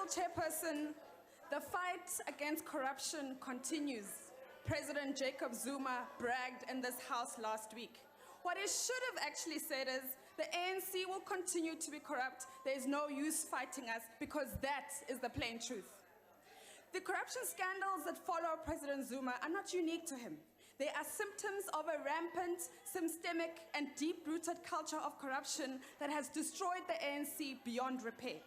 Honorable Chairperson, the fight against corruption continues. President Jacob Zuma bragged in this House last week. What he should have actually said is, the ANC will continue to be corrupt. There is no use fighting us, because that is the plain truth. The corruption scandals that follow President Zuma are not unique to him. They are symptoms of a rampant, systemic, and deep-rooted culture of corruption that has destroyed the ANC beyond repair.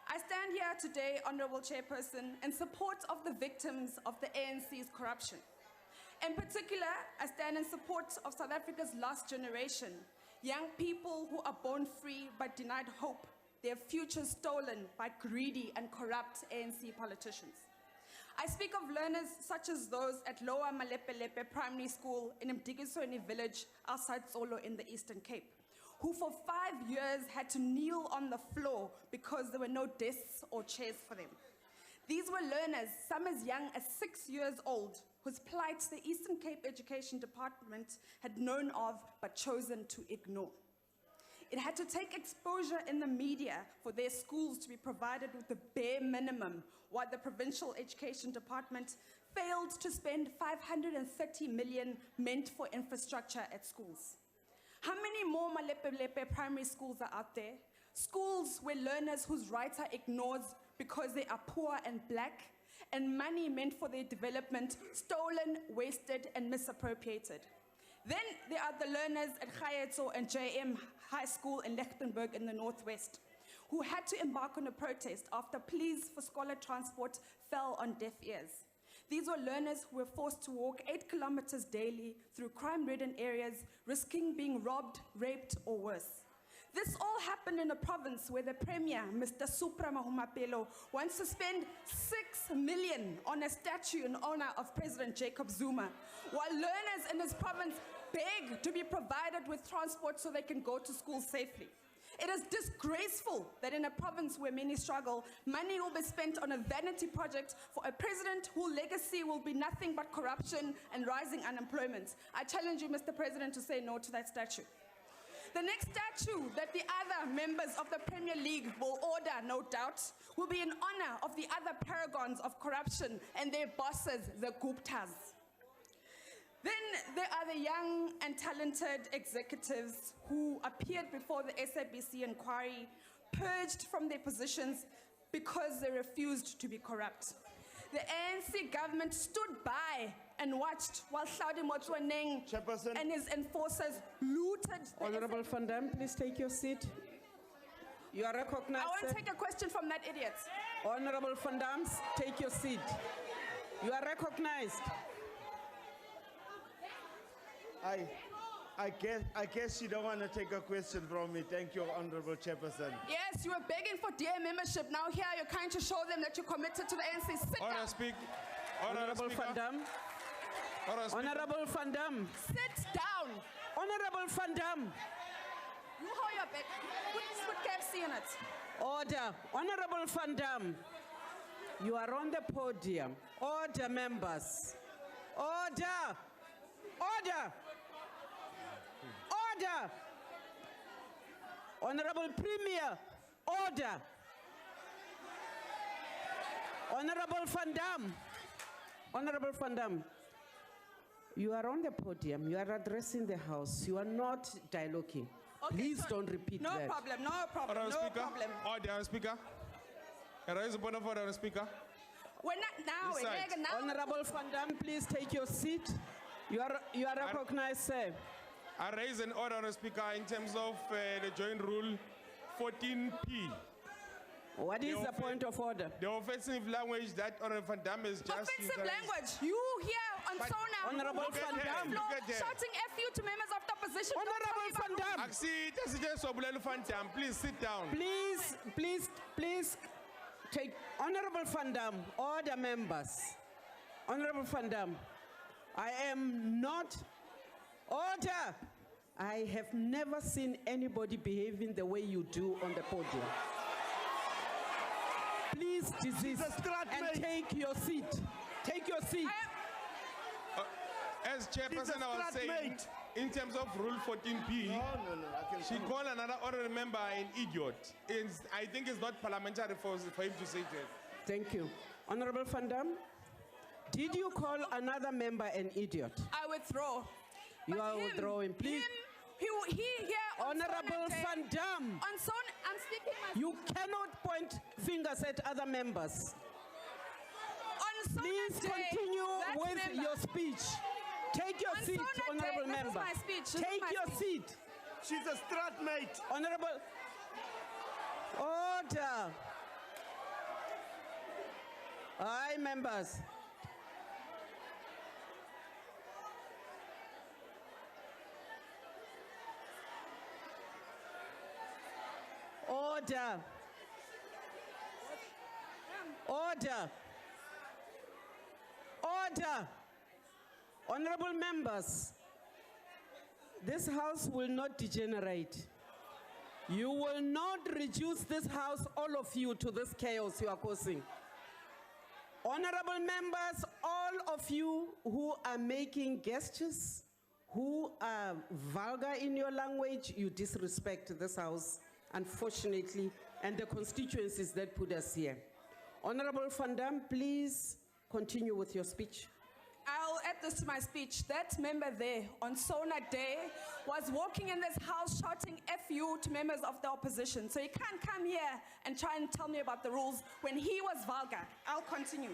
I stand here today, Honorable Chairperson, in support of the victims of the ANC's corruption. In particular, I stand in support of South Africa's lost generation, young people who are born free but denied hope, their futures stolen by greedy and corrupt ANC politicians. I speak of learners such as those at Lower Malepelepe Primary School in Mdikisweni village outside Tsolo in the Eastern Cape, who for 5 years had to kneel on the floor because there were no desks or chairs for them. These were learners, some as young as 6 years old, whose plight the Eastern Cape Education Department had known of but chosen to ignore. It had to take exposure in the media for their schools to be provided with the bare minimum, while the Provincial Education Department failed to spend 530 million meant for infrastructure at schools. How many more Malepelepe primary schools are out there? Schools where learners whose rights are ignored because they are poor and black, and money meant for their development stolen, wasted, and misappropriated. Then there are the learners at Khayetso and JM High School in Lichtenburg in the Northwest, who had to embark on a protest after pleas for scholar transport fell on deaf ears. These were learners who were forced to walk 8 kilometers daily through crime-ridden areas, risking being robbed, raped, or worse. This all happened in a province where the Premier, Mr. Supra Mahumapelo, wants to spend 6 million on a statue in honor of President Jacob Zuma, while learners in his province beg to be provided with transport so they can go to school safely. It is disgraceful that in a province where many struggle, money will be spent on a vanity project for a president whose legacy will be nothing but corruption and rising unemployment. I challenge you, Mr. President, to say no to that statue. The next statue that the other members of the Premier League will order, no doubt, will be in honor of the other paragons of corruption and their bosses, the Guptas. Then there are the young and talented executives who appeared before the SABC inquiry, purged from their positions because they refused to be corrupt. The ANC government stood by and watched while Hlaudi Motsoeneng and his enforcers looted the Honorable Van Damme, please take your seat. You are recognized. I want to take a question from that idiot. Honorable Van Damme, take your seat. You are recognized. I guess you don't want to take a question from me. Thank you, Honorable Chairperson. Yes, you were begging for DA membership. Now here you're trying to show them that you're committed to the ANC. Sit down. Honorable Van Damme. Honorable Van Damme. Sit down. Honorable Van Damme. You hold your back. Put KFC in it. Order. Honorable Van Damme. You are on the podium. Order, members. Order. Order. Order. Honorable Premier, order. Honorable Van Damme. Honorable Van Damme, you are on the podium. You are addressing the House. You are not dialoguing. Okay, please don't repeat no that. Problem, no problem, Honorable no Speaker. problem. Order, Speaker. Raise a point of order, Speaker. We're not now. Honorable Van Damme, please take your seat. You are recognized, sir. I raise an order, Speaker, in terms of the joint rule 14P. What is the point of order? The offensive language that Honorable Van Damme is just offensive language? You here on SONA, Honorable Van Damme, shouting FU to members of the opposition. Honorable Van Damme. Please sit down. Please take Honorable Van Damme, order, members. Honorable Van Damme, I am not order. I have never seen anybody behaving the way you do on the podium. Please desist and take your seat. Take your seat. As Chairperson, I was saying, in terms of Rule 14P, No, I can she called another honorary member an idiot. I think it's not parliamentary for him to say that. Thank you. Honorable Van Damme, did you call another member an idiot? I withdraw. You But are him- withdrawing. Please. He here on Honorable SONA Day- Van Damme, On SONA, I'm speaking my you cannot point fingers at other members. on SONA Please Day, continue that with member- your speech. Take your On seat, SONA Day, honorable this is member. my speech, this is Take my your speech. seat. She's a strat mate. Honorable. Order. Aye, members. Order. Order. Order. Honorable members, this house will not degenerate. You will not reduce this house, all of you, to this chaos you are causing. Honorable members, all of you who are making gestures, who are vulgar in your language, you disrespect this house, unfortunately, and the constituencies that put us here. Honorable Van Damme, please continue with your speech. I'll add this to my speech. That member there on SONA Day was walking in this house shouting "F you" to members of the opposition. So you can't come here and try and tell me about the rules when he was vulgar. I'll continue.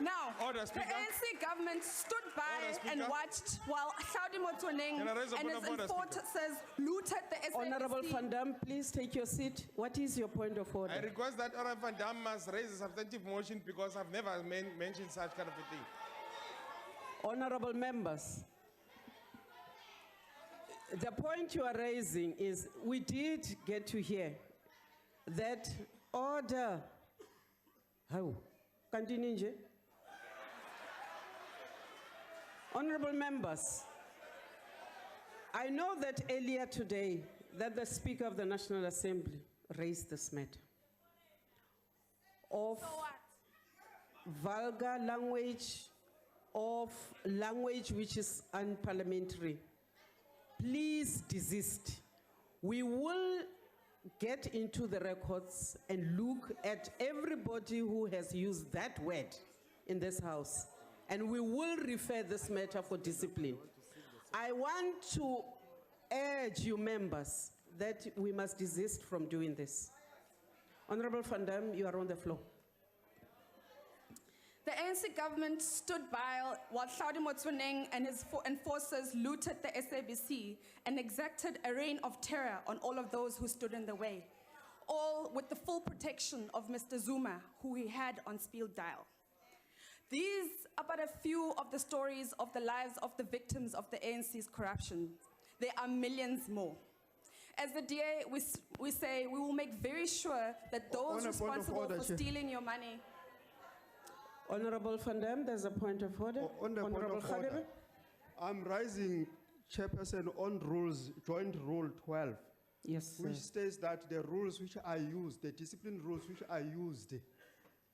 Now, Order, the Speaker. ANC government stood by Order, and Speaker. watched while Hlaudi Motsoeneng Can I raise a and point his of order, enforcers looted the SABC. Honorable Van Damme, please take your seat. What is your point of order? I request that Honorable Van Damme must raise a substantive motion because I've never mentioned such kind of a thing. Honorable members, the point you are raising is we did get to hear that order. How? Continue. nje. Honorable members, I know that earlier today that the Speaker of the National Assembly raised this matter of So what? vulgar language, of language which is unparliamentary. Please desist. We will get into the records and look at everybody who has used that word in this house, and we will refer this matter for discipline. I want to urge you members that we must desist from doing this. Honorable Van Damme, you are on the floor. The ANC government stood by while Hlaudi Motsoeneng and his enforcers looted the SABC and exacted a reign of terror on all of those who stood in the way, all with the full protection of Mr. Zuma, who he had on speed dial. These are but a few of the stories of the lives of the victims of the ANC's corruption. There are millions more. As the DA, we say we will make very sure that those On a point of responsible order, for Chair. stealing your money. Honorable Van Damme, there's a point of order. On the point Honorable of order, Khadebe. I'm rising, Chairperson, on rules, Joint Rule 12, Yes, sir. which states that the rules which are used, the discipline rules which are used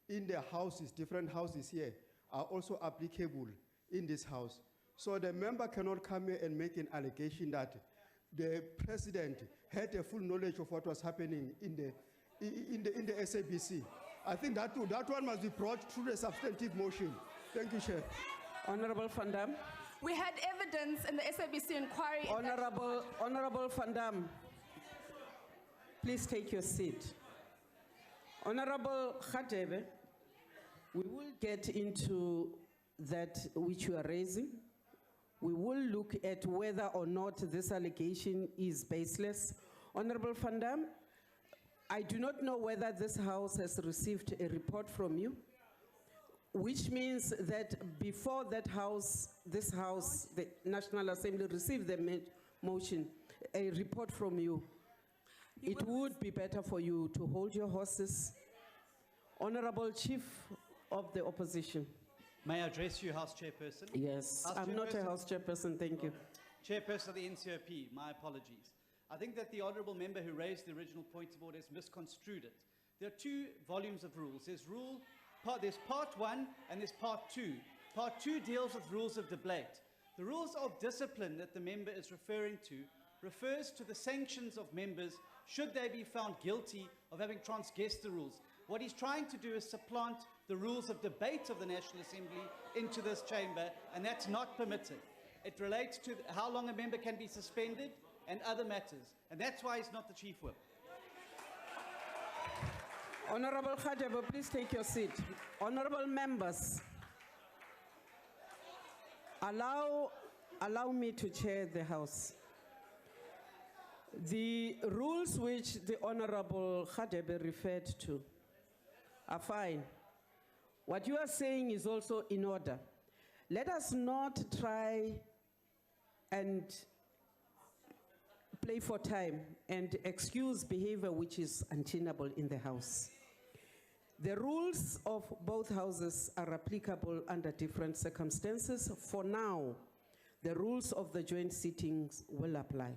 in the houses, different houses here, are also applicable in this house. So the member cannot come here and make an allegation that the president had a full knowledge of what was happening in the SABC. I think that one must be brought through a substantive motion. Thank you, Chair. Honorable Van Damme. We had evidence in the SABC inquiry. Honorable Van Damme, please take your seat. Honorable Khadebe, we will get into that which you are raising. We will look at whether or not this allegation is baseless. Honorable Van Damme, I do not know whether this house has received a report from you, which means that before that house, this house, the National Assembly received the motion, a report from you. It would be better for you to hold your horses. Honorable Chief of the Opposition. May I address you, House Chairperson? Yes, House I'm not a Chairperson. House Chairperson, thank you. Chairperson of the NCOP, my apologies. I think that the honourable member who raised the original point of order has misconstrued it. There are two volumes of rules. There's part 1 and there's part 2. Part 2 deals with rules of debate. The rules of discipline that the member is referring to refers to the sanctions of members should they be found guilty of having transgressed the rules. What he's trying to do is supplant the rules of debate of the National Assembly into this chamber, and that's not permitted. It relates to how long a member can be suspended and other matters, and that's why he's not the Chief Whip. Honorable Khadebe, please take your seat. Honorable members, allow me to chair the House. The rules which the Honorable Khadebe referred to are fine. What you are saying is also in order. Let us not try and play for time and excuse behavior which is untenable in the House. The rules of both houses are applicable under different circumstances. For now, the rules of the joint sittings will apply.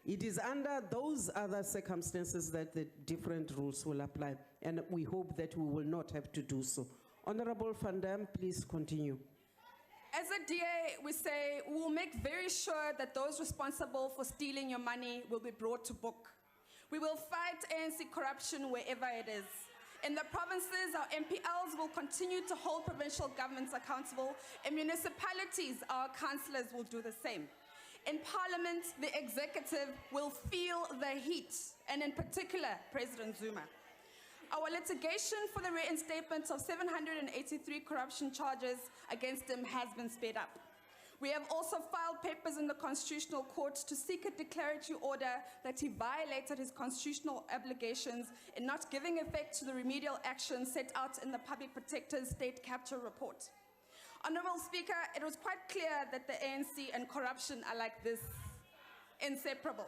It is under those other circumstances that the different rules will apply, and we hope that we will not have to do so. Honorable Van Damme, please continue. As a DA, we say we will make very sure that those responsible for stealing your money will be brought to book. We will fight ANC corruption wherever it is. In the provinces, our MPLs will continue to hold provincial governments accountable, and municipalities, our councillors, will do the same. In Parliament, the executive will feel the heat, and in particular, President Zuma. Our litigation for the reinstatement of 783 corruption charges against him has been sped up. We have also filed papers in the Constitutional Court to seek a declaratory order that he violated his constitutional obligations in not giving effect to the remedial actions set out in the Public Protector's State Capture Report. Honourable Speaker, it was quite clear that the ANC and corruption are like this, inseparable.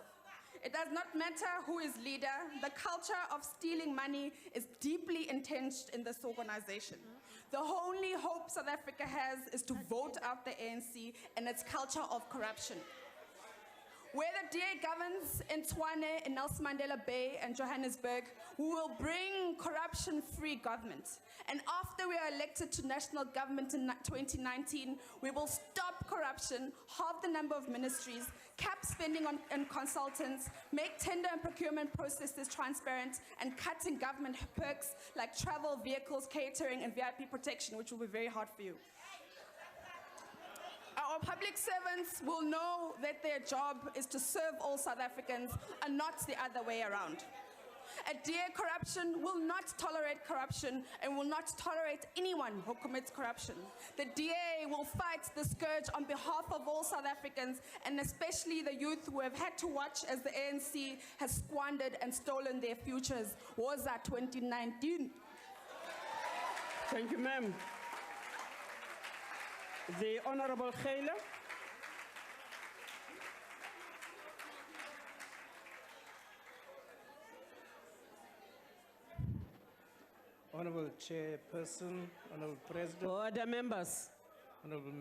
It does not matter who is leader, the culture of stealing money is deeply entrenched in this organization. The only hope South Africa has is to vote out the ANC and its culture of corruption. Where the DA governs in Tshwane, in Nelson Mandela Bay and Johannesburg, we will bring corruption-free government. And after we are elected to national government in 2019, we will stop corruption, halve the number of ministries, cap spending on consultants, make tender and procurement processes transparent, and cut in government perks like travel, vehicles, catering, and VIP protection, which will be very hard for you. Our public servants will know that their job is to serve all South Africans and not the other way around. A DA corruption will not tolerate corruption and will not tolerate anyone who commits corruption. The DA will fight the scourge on behalf of all South Africans, and especially the youth who have had to watch as the ANC has squandered and stolen their futures. Woza 2019. Thank you, ma'am. The Honorable Khayla. Honorable Chairperson, Honorable President, Order, members. Honorable Mayor.